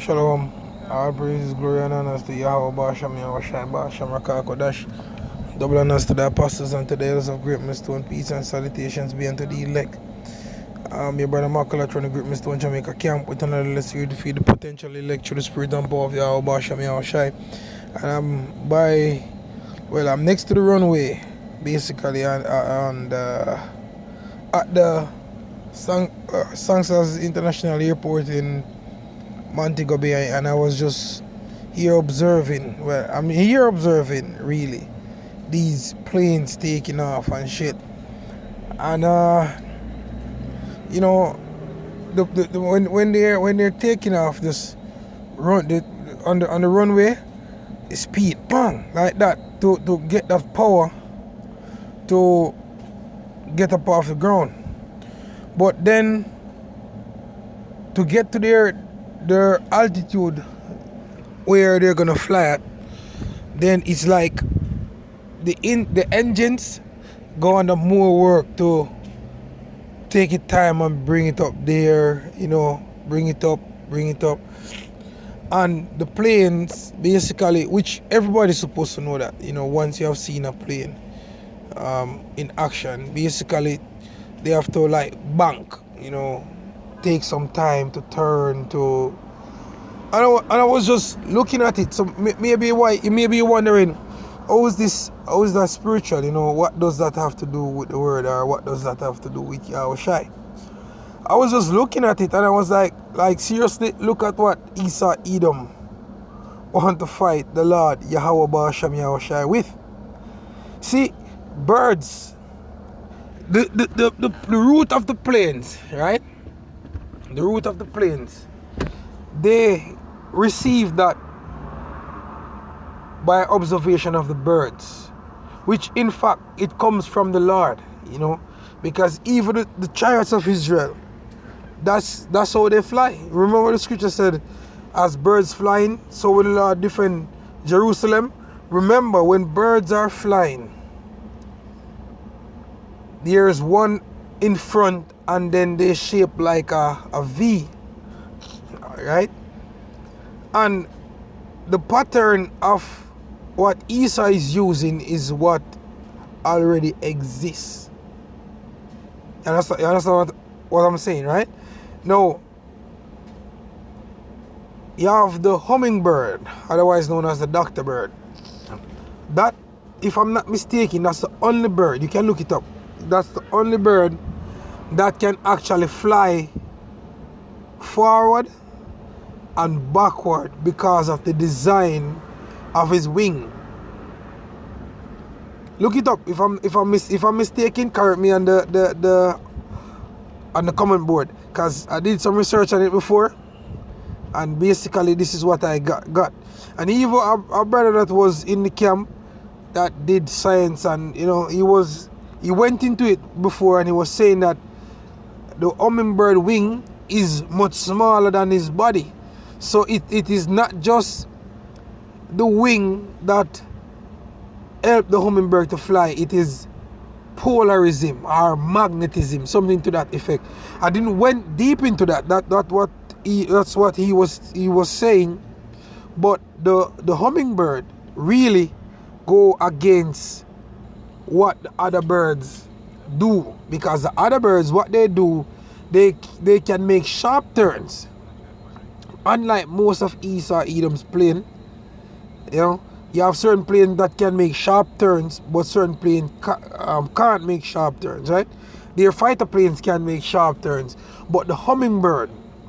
Shalom. All praises, glory, and honors to Yahweh Basham, Yahweh Shai Basham, Rakakodash. Double honors to the apostles and to the elders of Great Millstone. Peace and salutations be unto the elect. Your brother Makala trying to Great Millstone Jamaica camp with another let's see defeat the potential elect through the spirit and power of Yahweh Basham, Yahweh Shai. And I'm next to the runway, basically, and at the Sangsas International Airport in Montego Bay, and I was just here observing. Well, I'm here observing really these planes taking off and shit. And when they're taking off, just on the runway, speed, bang, like that to get that power to get up off the ground. But then to get to their altitude where they're gonna fly at, then it's like the engines go under more work to take it time and bring it up there, bring it up. And the planes basically, which everybody's supposed to know that, once you have seen a plane in action, basically they have to like bank, take some time to turn to. And I was just looking at it. So maybe you're wondering, how is that spiritual? What does that have to do with the word, or what does that have to do with Yahweh Shai? I was just looking at it and I was like seriously, look at what Esau Edom want to fight the Lord Yahweh Basham Yahweh Shai with. See, birds, the root of the plains, right? The root of the plains, they receive that by observation of the birds, which in fact it comes from the Lord, because even the chariots of Israel, that's how they fly. Remember the scripture said, as birds flying, so will the Lord defend Jerusalem. Remember, when birds are flying, there's one in front and then they shape like a V, right? And the pattern of what Esau is using is what already exists. You understand what I'm saying, right? Now, you have the hummingbird, otherwise known as the doctor bird. That, if I'm not mistaken, that's the only bird, you can look it up, that's the only bird that can actually fly forward and backward because of the design of his wing. Look it up. If I'm mistaken, correct me on the comment board, because I did some research on it before, and basically this is what I got. And even our brother that was in the camp that did science, and he went into it before, and he was saying that the hummingbird wing is much smaller than his body. So it is not just the wing that help the hummingbird to fly, it is polarism or magnetism, something to that effect. I didn't went deep into that. That's what he was saying. But the hummingbird really go against what the other birds do, because the other birds, what they do, they can make sharp turns. Unlike most of Esau Edom's plane, you have certain planes that can make sharp turns, but certain planes can't make sharp turns, right? Their fighter planes can make sharp turns, but the hummingbird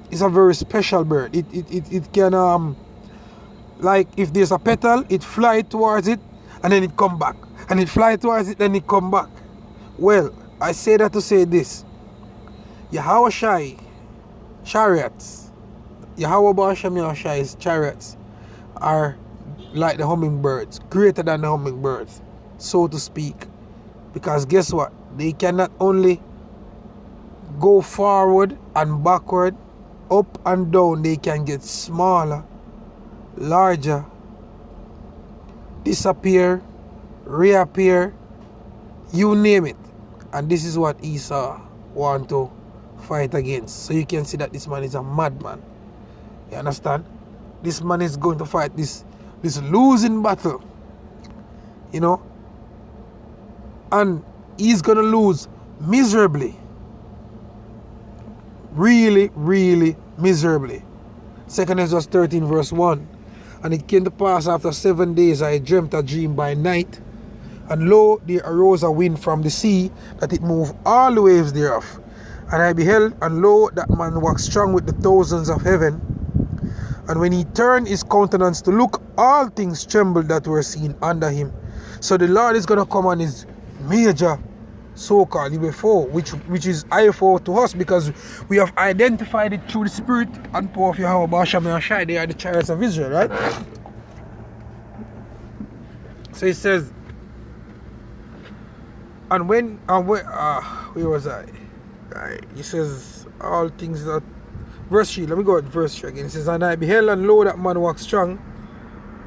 is a very special bird. It can like if there's a petal, it fly towards it and then it come back, and it fly towards it then it come back. Well, I say that to say this: Yahweh Shai chariots, Yahweh Basham Yahweh Shai's chariots are like the hummingbirds, greater than the hummingbirds, so to speak. Because guess what? They can not only go forward and backward, up and down, they can get smaller, larger, disappear, reappear, you name it. And this is what Esau want to fight against. So you can see that this man is a madman. You understand? this man is going to fight this losing battle, you know, and he's going to lose miserably. Really, really miserably. 2 Ezra 13 verse 1. And it came to pass after 7 days I dreamt a dream by night, and lo, there arose a wind from the sea, that it moved all the waves thereof. And I beheld, and lo, that man waxed strong with the thousands of heaven. And when he turned his countenance to look, all things trembled that were seen under him. So the Lord is going to come on his major so-called UFO, which is IFO to us, because we have identified it through the spirit and power of Yahweh Basham and Shai. They are the chariots of Israel, right? So it says, and when where was I? Right, it says all things that verse 3. Let me go at verse 3 again. It says, and I beheld, and lo, that man walked strong.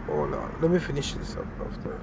Hold on, let me finish this up after.